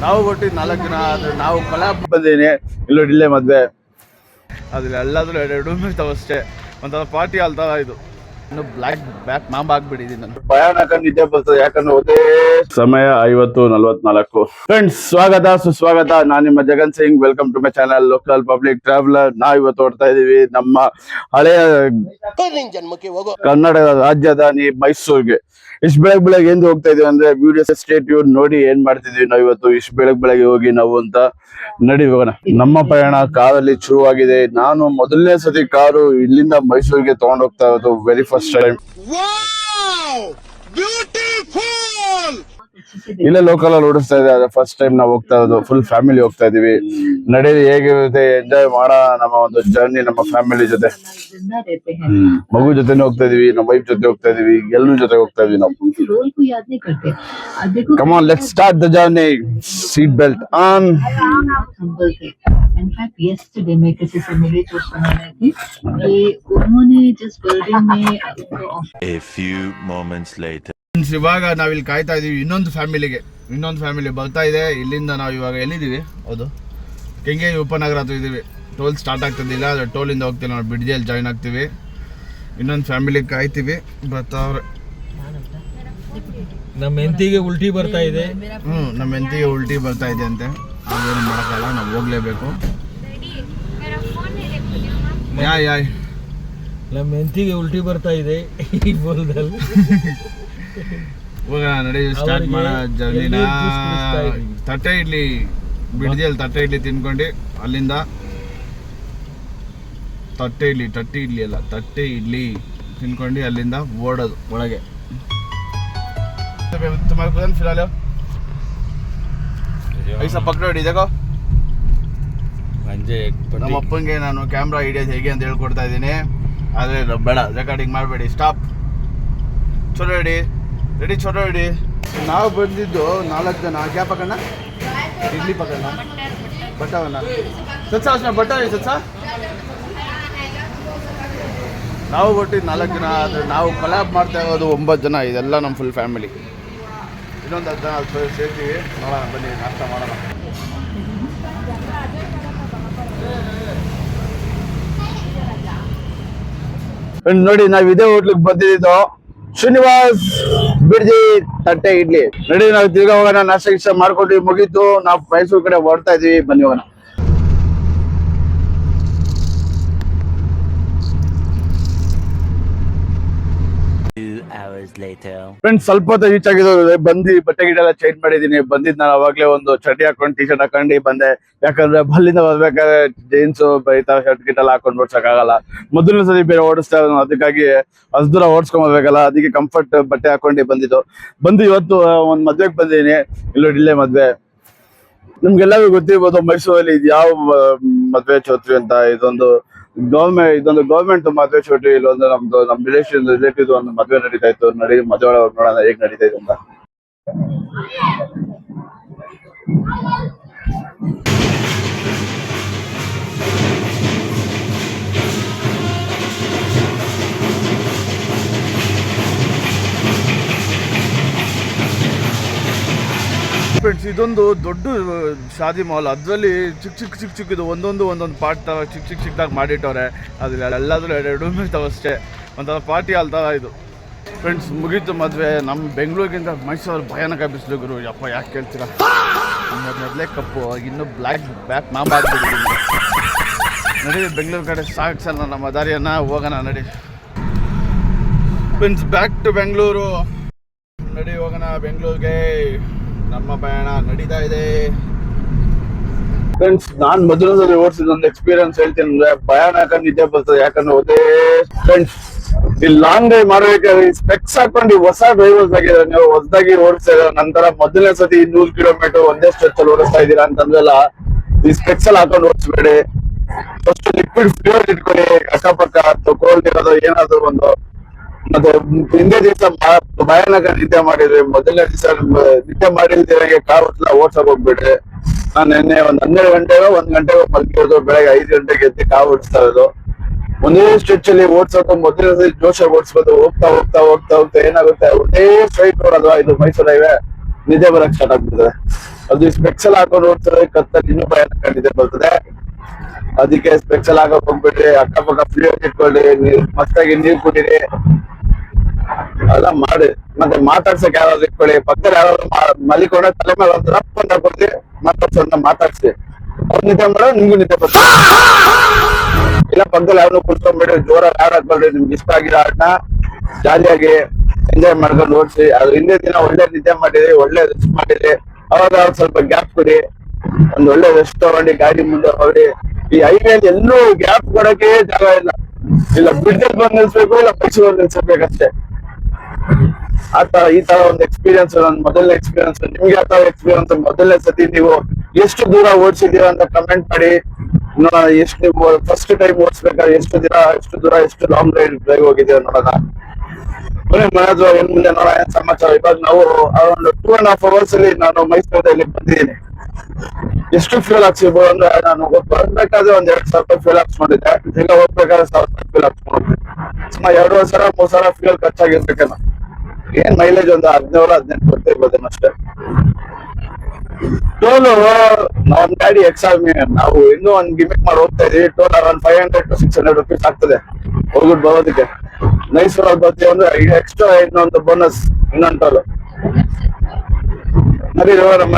ನಾವು ಕೊಟ್ಟು 4 ಜನ ಆದ್ರೆ ನಾವು ಕೊಲಾಬ್ ಬಂದಿದ್ದೀನಿ. ಇಲ್ಲೇ ಮದ್ವೆ ಅದ್ರಲ್ಲಿ ಎಲ್ಲಾದ್ರೂ 2 ರೂಮ್ ಇರ್ತಾವಷ್ಟೇ. ಒಂಥರ ಪಾರ್ಟಿ ಹಾಲ್ ತರ ಇದು. ಇನ್ನು ಬ್ಲಾಕ್ ಬ್ಯಾಕ್ ಮಾಂಬ ಆಗ್ಬಿಟ್ಟಿದ್ದೀನಿ ನಾನು. ಭಯಾನಕ ನಿದ್ದೆ ಬರ್ತದೆ, ಯಾಕಂದ್ರೆ ಒಂದೇ ಸಮಯ 50:44. ಫ್ರೆಂಡ್ಸ್, ಸ್ವಾಗತ ಸುಸ್ವಾಗತ. ನಾನು ನಿಮ್ಮ Jagan Singh. Welcome to my channel local public traveller. ನಾವು ಇವತ್ತು ಹೊಡ್ತಾ ಇದೀವಿ ನಮ್ಮ ಹಳೆಯ ಕರ್ನಾಟಕ ರಾಜಧಾನಿ ಮೈಸೂರಿಗೆ. ಇಷ್ಟು ಬೆಳಗ್ಗೆ ಎಂದು ಹೋಗ್ತಾ ಇದೀವಿ ಅಂದ್ರೆ ವಿಡಿಯೋ ಸ್ಟೇ ಟ್ಯೂನ್ ನೋಡಿ ಏನ್ ಮಾಡ್ತಿದೀವಿ ನಾವು ಇವತ್ತು. ಇಷ್ಟು ಬೆಳಗ್ಗೆ ಹೋಗಿ ನಾವು ಅಂತ ನಡಿ ಹೋಗೋಣ. ನಮ್ಮ ಪ್ರಯಾಣ ಕಾರಲ್ಲಿ ಶುರುವಾಗಿದೆ. ನಾನು ಮೊದಲನೇ ಸತಿ ಕಾರು ಇಲ್ಲಿಂದ ಮೈಸೂರಿಗೆ ತಗೊಂಡ್ ಹೋಗ್ತಾ ಇರೋದು, ವೆರಿ ಫಸ್ಟ್ ಟೈಮ್. ಇಲ್ಲೇ ಲೋಕಲ್ ಅಲ್ಲಿ ಓಡಿಸ್ತಾ ಇದೆ. ಫಸ್ಟ್ ಟೈಮ್ ನಾವು ಹೋಗ್ತಾ ಇರೋದು. ಫುಲ್ ಫ್ಯಾಮಿಲಿ ಹೋಗ್ತಾ ಇದೀವಿ. ನಡೀಲಿ, ಹೇಗಿರುತ್ತೆ ಎಂಜಾಯ್ ಮಾಡೋಣ ನಮ್ಮ ಒಂದು ಜರ್ನಿ ನಮ್ಮ ಫ್ಯಾಮಿಲಿ ಜೊತೆ. ಮಗು ಜೊತೆನೆ ಹೋಗ್ತಾ ಇದೀವಿ, ನಮ್ಮ ವೈಫ್ ಜೊತೆ ಹೋಗ್ತಾ ಇದೀವಿ, ಎಲ್ಲರ ಜೊತೆ ಹೋಗ್ತಾ ಇದೀವಿ ನಾವು. Come on, let's start the journey. Seat belt on. In fact yesterday मैं किसी से मिली तो सुना है कि ये उन्होंने जिस बिल्डिंग में A few moments later. ಇವಾಗ ನಾವಿಲ್ಲಿ ಕಾಯ್ತಾ ಇದೀವಿ ಇನ್ನೊಂದು ಫ್ಯಾಮಿಲಿ ಬರ್ತಾ ಇದೆ. ಇಲ್ಲಿಂದ ನಾವು ಇವಾಗ ಎಲ್ಲಿದ್ದೀವಿ? ಹೌದು, ಕೆಂಗೇರಿ ಉಪನಗರ ಹತ್ರ ಇದೀವಿ. ಟೋಲ್ ಸ್ಟಾರ್ಟ್ ಆಗ್ತದಿಲ್ಲ, ಟೋಲಿಂದ ಹೋಗ್ತೀವಿ ನಾವು. ಬಿಡ್ಜಿಯಲ್ಲಿ ಜಾಯ್ನ್ ಆಗ್ತೀವಿ. ಇನ್ನೊಂದು ಫ್ಯಾಮಿಲಿ ಕಾಯ್ತೀವಿ, ಬರ್ತಾವ್ರೆ. ನಮ್ಮ ಹೆಂಡತಿಗೆ ಉಲ್ಟಿ ಬರ್ತಾ ಇದೆ. ನಮ್ಮ ಹೆಂಡತಿಗೆ ಉಲ್ಟಿ ಬರ್ತಾ ಇದೆ ಅಂತೆ. ಅದೇನು ಮಾಡೋಕ್ಕಲ್ಲ, ನಾವು ಹೋಗ್ಲೇಬೇಕು. ಯಾಯ್ ನಮ್ಮ ಹೆಂಡತಿಗೆ ಉಲ್ಟಿ ಬರ್ತಾ ಇದೆ ಈ ಬೋಲ್ದಲ್ಲಿ. ಹೋಗೋಣ ನಡಿ, ಸ್ಟಾರ್ಟ್ ಮಾಡೋ ಜರ್ನಿನ. ತಟ್ಟೆ ಇಡ್ಲಿ, ಬಿಡ್ದಿಯಲ್ಲಿ ತಟ್ಟೆ ಇಡ್ಲಿ ತಿನ್ಕೊಂಡು ಅಲ್ಲಿಂದ ತಟ್ಟೆ ಇಡ್ಲಿ ತಿನ್ಕೊಂಡು ಅಲ್ಲಿಂದ ಓಡೋದು ಒಳಗೆ. तुम्हारे को फिरा लो ऐसा पकड़ो हिडी देखो. ನಮ್ಮ ಅಪ್ಪಂಗೆ ನಾನು ಕ್ಯಾಮ್ರಾ ಹಿಡಿಯೋದು ಹೇಗೆ ಅಂತ ಹೇಳ್ಕೊಡ್ತಾ ಇದ್ದೀನಿ. ಆದರೆ ಬೇಡ, ರೆಕಾರ್ಡಿಂಗ್ ಮಾಡಬೇಡಿ. ಸ್ಟಾಪ್. ಚಲೋ ರೆಡಿ ಚಲೋ ಹಿಡಿ. ನಾವು ಬಂದಿದ್ದು 4 ಜನ. ಕ್ಯಾ ಪಕಣ್ಣ? ಇಡ್ಲಿ ಪಕಣ್ಣ, ಬಟ್ಟವನ್ನ ಸತ್ಸ ಬಟ್ಟ ಸತ್ಸ. ನಾವು ಕೊಟ್ಟು 4 ಜನ ಆದರೆ ನಾವು ಕೊಲಾಬ್ ಮಾಡ್ತಾ ಇರೋದು 9 ಜನ. ಇದೆಲ್ಲ ನಮ್ಮ ಫುಲ್ ಫ್ಯಾಮಿಲಿ. ಇನ್ನೊಂದು 10 ಜನ ಅಲ್ಲಿ ಸೇರ್ತೀವಿ. ನೋಡೋಣ, ಬನ್ನಿ ನಾಷ್ಟ ಮಾಡೋಣ. ನೋಡಿ, ನಾವು ಇದೇ ಹೋಟ್ಲಿಗೆ ಬಂದಿದ್ದು, ಶ್ರೀನಿವಾಸ್ ಬಿಡ್ಜಿ ತಟ್ಟೆ ಇಡ್ಲಿ. ನಡಿ, ನಾವು ತಿರ್ಗಾ ಹೋಗೋಣ. ನಾಷ್ಟ ಮಾಡ್ಕೊಂಡು ಮುಗೀತು. ನಾವು ಮೈಸೂರು ಕಡೆ ಹೊರಡ್ತಾ ಇದೀವಿ. ಬನ್ನಿ ಹೋಗೋಣ. ಫ್ರೆಂಡ್ಸ್, ಸ್ವಲ್ಪ ಹೊತ್ತು ರೀಚ್ ಆಗಿದ್ದು. ಬಂದು ಬಟ್ಟೆ ಗಿಡ ಚೇಂಜ್ ಮಾಡಿದೀನಿ. ಬಂದಿದ್ದು ನಾನು ಅವಾಗಲೇ ಒಂದು ಚಡ್ಡಿ ಹಾಕೊಂಡು ಟಿ ಶರ್ಟ್ ಹಾಕೊಂಡು ಬಂದೆ. ಯಾಕಂದ್ರೆ ಅಲ್ಲಿಂದ ಬರ್ಬೇಕಾದ್ರೆ ಜೀನ್ಸ್ ಬೈತಾ ಶರ್ಟ್ ಗಿಟ್ ಎಲ್ಲ ಹಾಕೊಂಡು ಓಡ್ಸಕ್ಕಾಗಲ್ಲ. ಮೊದಲನೇ ಸತಿ ಬೇರೆ ಓಡಿಸ್ತಾ ಇರೋದು, ಅದಕ್ಕಾಗಿ ಅಷ್ಟು ದೂರ ಓಡಿಸ್ಕೊಂಡ್ಬರ್ಬೇಕಲ್ಲ, ಅದಕ್ಕೆ ಕಂಫರ್ಟ್ ಬಟ್ಟೆ ಹಾಕೊಂಡು ಬಂದು ಇವತ್ತು ಒಂದು ಮದ್ವೆಗೆ ಬಂದಿದ್ದೀನಿ. ಇಲ್ಲೇ ಮದ್ವೆ. ನಿಮ್ಗೆಲ್ಲರಿಗೂ ಗೊತ್ತಿರ್ಬೋದು ಮೈಸೂರಲ್ಲಿ ಇದು ಯಾವ ಮದ್ವೆ ಚೌಟ್ರಿ ಅಂತ. ಇದೊಂದು ಗೌರ್ಮೆಂಟ್ ಮದ್ವೆ ಚೌಟ್ರಿ. ಇಲ್ಲೊಂದು ನಮ್ಮ ರಿಲೇಟಿವ್ ಒಂದು ಮದ್ವೆ ನಡೀತಾ ಇತ್ತು. ಮದ್ವೆ ಒಳಗೆ ನೋಡೋಣ ಹೇಗ್ ನಡೀತಾ ಇದೆ ಅಂತ. ಇದೊಂದು ದೊಡ್ಡ ಶಾದಿ ಮಾಲ್. ಅದರಲ್ಲಿ ಚಿಕ್ಕ ಒಂದೊಂದು ಪಾರ್ಟ್ ತರ ಚಿಕ್ಕದಾಗಿ ಮಾಡಿಟ್ಟವ್ರೆ. ಅದ್ರಲ್ಲಿ ಎಲ್ಲಾದ್ರೂ 2 ರೂಮ್ ಇರ್ತಾವಷ್ಟೇ. ಒಂಥರ ಪಾರ್ಟಿ ಹಾಲ್ ತರ ಇದು. ಫ್ರೆಂಡ್ಸ್, ಮುಗೀತು ಮದುವೆ. ನಮ್ಮ ಬೆಂಗಳೂರಿಗಿಂತ ಮೈಸೂರು ಭಯಾನಕ ಬಿಸಿಲು ಗುರು. ಯಪ್ಪ, ಯಾಕೆ ಕೇಳ್ತೀರಾ? ಮೊದಲೇ ಕಪ್ಪು, ಇನ್ನು ಬ್ಯಾಕ್ ಮಾಂಬ ಆಗ್ಬಿಟ್ಟಿದ್ದೀನಿ. ನಡಿ, ಬೆಂಗಳೂರು ಕಡೆ ಸಾಗಿಸಲ್ಲ ನಮ್ಮ ದಾರಿಯನ್ನ. ಹೋಗೋಣ ನಡಿ. Friends, back to Bengaluru. ನಡಿ ಹೋಗೋಣ ಬೆಂಗಳೂರಿಗೆ. ನಮ್ಮ ಪ್ರಯಾಣ ನಡೀತಾ ಇದೆ. ಫ್ರೆಂಡ್ಸ್, ನಾನ್ ಮೊದಲನೇ ಓಡಿಸಿದ ಒಂದು ಎಕ್ಸ್ಪೀರಿಯನ್ಸ್ ಹೇಳ್ತೀನಿ ಅಂದ್ರೆ ಭಯಾನಕ ನಿದ್ದೆ ಬರ್ತದೆ. ಯಾಕಂದ್ರೆ ಒಂದೇ ಫ್ರೆಂಡ್ಸ್, ಈ ಲಾಂಗ್ ಡ್ರೈವ್ ಮಾಡ್ಬೇಕಾದ್ರೆ ಸ್ಪೆಕ್ಸ್ ಹಾಕೊಂಡು ಹೊಸ ಡ್ರೈವರ್ಸ್ ಆಗಿದ್ರೆ ನೀವು ಹೊಸದಾಗಿ ಓಡಿಸ್ತಾ ಇದ್ದಾರೆ. ನಂತರ ಮೊದಲನೇ ಸತಿ 100 ಕಿಲೋಮೀಟರ್ ಒಂದೇ ಸ್ಟ್ರೆಚ್ ಅಲ್ಲಿ ಓಡಿಸ್ತಾ ಇದ್ದೀರಾ ಅಂತಂದ್ರಲ್ಲ, ಈ ಸ್ಪೆಕ್ಸ್ ಅಲ್ಲಿ ಹಾಕೊಂಡು ಓಡಿಸ್ಬೇಡಿ. ಫಸ್ಟ್ ಲಿಕ್ವಿಡ್ ಫ್ಯೂಯಲ್ ಇಟ್ಕೊಳ್ಳಿ ಅಕ್ಕಪಕ್ಕ. ತಗೊಳ್ತಿರೋದು ಏನಾದ್ರು ಒಂದು. ಮತ್ತೆ ಹಿಂದೆ ದಿವಸ ಭಯಾನಕ ನಿದ್ದೆ ಮಾಡಿದ್ರಿ. ಮೊದಲನೇ ದಿವಸ ನಿದ್ದೆ ಮಾಡಿಲ್ದಿರಂಗೆ ಕಾರ್ ಓಡ್ಸಕ್ ಹೋಗ್ಬಿಟ್ರಿ. ನಾನು ನಿನ್ನೆ ಒಂದು 12 ಗಂಟೆಗೋ 1 ಗಂಟೆಗೋ ಮಲ್ಕಿರೋದು. ಬೆಳಗ್ಗೆ 5 ಗಂಟೆಗೆ ಎದ್ದು ಕಾರ್ ಓಡಿಸ್ತಾ ಇರೋದು. ಒಂದೇ ಸ್ಟ್ರೆಚ್ ಅಲ್ಲಿ ಓಡ್ಸೋದು. ಮೊದಲನೇ ಜೋಶಾಗಿ ಓಡಿಸ್ಬೋದು. ಹೋಗ್ತಾ ಏನಾಗುತ್ತೆ, ಒಂದೇ ಸ್ಟ್ರೈಟ್ ರೋಡ್ ಅಲ್ವಾ ಇದು ಮೈಸೂರು ಹೈವೇ. ನಿದ್ದೆ ಬರಕ್ ಸ್ಟಾರ್ಟ್ ಆಗ್ಬಿಡ್ತದೆ. ಅದು ಸ್ಪೆಕ್ಸಲ್ ಹಾಕೊಂಡು ಓಡಿಸಿದ್ರೆ ಕತ್ತಲ್ಲಿ ಇನ್ನೂ ಭಯಾನಕ ನಿದ್ದೆ ಬರ್ತದೆ. ಅದಕ್ಕೆ ಸ್ಪೆಕ್ಸಲ್ ಹಾಕಕ್ ಹೋಗ್ಬಿಟ್ರಿ, ಅಕ್ಕಪಕ್ಕ ಫ್ಲೂಯರ್ ಇಟ್ಕೊಳ್ಳಿ, ಮಸ್ತಾಗಿ ನೀರ್ ಕುಡೀರಿ, ಅದೆಲ್ಲ ಮಾಡಿ. ಮತ್ತೆ ಮಾತಾಡ್ಸಕ್ ಯಾರಾದ್ರು ಇಟ್ಕೊಳ್ಳಿ, ಪಕ್ಕದಲ್ಲಿ ಯಾರಾದ್ರು ಮಲಿಕೊಂಡ್ರೆ ತಲೆ ಮೇಲೆ ಒಂದು ರಪ್ಪ ಅಂತ ಕೊಡ್ತಿ, ಮಾತಾಡ್ಸಿ. ಅವ್ರು ನಿದ್ದೆ ಮಾಡೋ ನಿಮ್ಗೂ ನಿದ್ದೆ ಬರ್ತದೆ. ಇಲ್ಲ ಪಕ್ಕದಲ್ಲಿ ಯಾರು ಕುತ್ಕೊಂಡ್ಬಿಡ್ರಿ, ಜೋರಾಗಿ ಆಡಾಕ್ಬೇಡ್ರಿ. ನಿಮ್ಗೆ ಇಷ್ಟ ಆಗಿರೋ ಆಟನ ಜಾಲಿಯಾಗಿ ಎಂಜಾಯ್ ಮಾಡ್ಕೊಂಡು ಓಡಿಸಿ. ಅದ್ರ ಹಿಂದೆ ದಿನ ಒಳ್ಳೆ ನಿದ್ದೆ ಮಾಡಿರಿ, ಒಳ್ಳೆ ರೆಸ್ಟ್ ಮಾಡಿರಿ. ಅವಾಗ ಸ್ವಲ್ಪ ಗ್ಯಾಪ್ ಕೊಡಿ, ಒಂದ್ ಒಳ್ಳೆ ರೆಸ್ಟ್ ತಗೊಂಡು ಗಾಡಿ ಮುಂದೆ ಹೋಗಿ. ಈ ಹೈವೇಲಿ ಎಲ್ಲೂ ಗ್ಯಾಪ್ ಕೊಡಕ್ಕೆ ಜಾಗ ಇಲ್ಲ ಬ್ರಿಡ್ಜ್ ಬಂದ್ ನಿಲ್ಸ್ಬೇಕು, ಇಲ್ಲ ಮೈಸೂರು ನಿಲ್ಸ್ಬೇಕಷ್ಟೇ. ಈ ತರ ಒಂದು ಎಕ್ಸ್ಪೀರಿಯನ್ಸ್, ನನ್ನ ಮೊದಲನೇ ಎಕ್ಸ್ಪೀರಿಯನ್ಸ್. ನಿಮ್ಗೆ ಯಾವ ತರ ಎಕ್ಸ್ಪೀರಿಯನ್ಸ್? ಮೊದಲನೇ ಸತಿ ನೀವು ಎಷ್ಟು ದೂರ ಓಡಿಸಿದೀರಾ ಅಂತ ಕಮೆಂಟ್ ಮಾಡಿ ನೋಡೋಣ. ಎಷ್ಟು ನೀವು ಫಸ್ಟ್ ಟೈಮ್ ಓಡಿಸ್ಬೇಕಾದ್ರೆ ಎಷ್ಟು ದೂರ ಎಷ್ಟು ಲಾಂಗ್ ಡ್ರೈವ್ ಹೋಗಿದ್ದೀರಾ ನೋಡೋಣ. ಮನೋಜ್ ಏನ್ ಮುಂದೆ ನೋಡೋಣ ಏನ್ ಸಮಾಚಾರ. ಇವಾಗ ನಾವು ಅರೌಂಡ್ 2.5 hours ಅಲ್ಲಿ ನಾನು ಮೈಸೂರಲ್ಲಿ ಬಂದಿದ್ದೀನಿ. ಎಷ್ಟು ಫ್ಯೂಲ್ ಹಾಕ್ಸಿರ್ಬೋದು ಅಂದ್ರೆ, ನಾನು ಬರ್ಬೇಕಾದ್ರೆ ಒಂದ್ 2,000 ರೂಪಾಯಿ ಫ್ಯೂಲ್ ಹಾಕ್ಸ್ಕೊಂಡಿದ್ದೆ. ಈಗ ಹೋಗ್ಬೇಕಾದ್ರೆ 1,000 ರೂಪಾಯಿ ಫ್ಯೂಲ್ ಹಾಕ್ಸ್ಕೊಂಡಿದ್ದೆ. ಸುಮಾರು 2,500-3,000 ಫ್ಯೂಲ್ ಖರ್ಚಾಗಿರ್ಬೇಕೇನೋ. ಏನ್ ಮೈಲೇಜ್ ಒಂದು 17-18 ಬರ್ತಿರ್ಬೋದೇನೋ ಅಷ್ಟೇ. ಟೋಲು ನಮ್ ಗಾಡಿ ಎಕ್ಸಾಮ್, ನಾವು ಇನ್ನೂ ಒಂದ್ ಗಿಮಿಕ್ ಮಾಡಿ ಹೋಗ್ತಾ ಇದೀವಿ. ಟೋಲ್ ಅರೌಂಡ್ 500-600 rupees ಆಗ್ತದೆ ಹೋಗ್ಬಿಟ್ಟು ಬರೋದಕ್ಕೆ. ಮೈಸೂರಲ್ಲಿ ಬರ್ತೀವಿ ಅಂದ್ರೆ ಎಕ್ಸ್ಟ್ರಾ ಇನ್ನೊಂದು ಬೋನಸ್, ಇನ್ನೊಂದು ಟೋಲು. ನಡಿ ನಮ್ಮ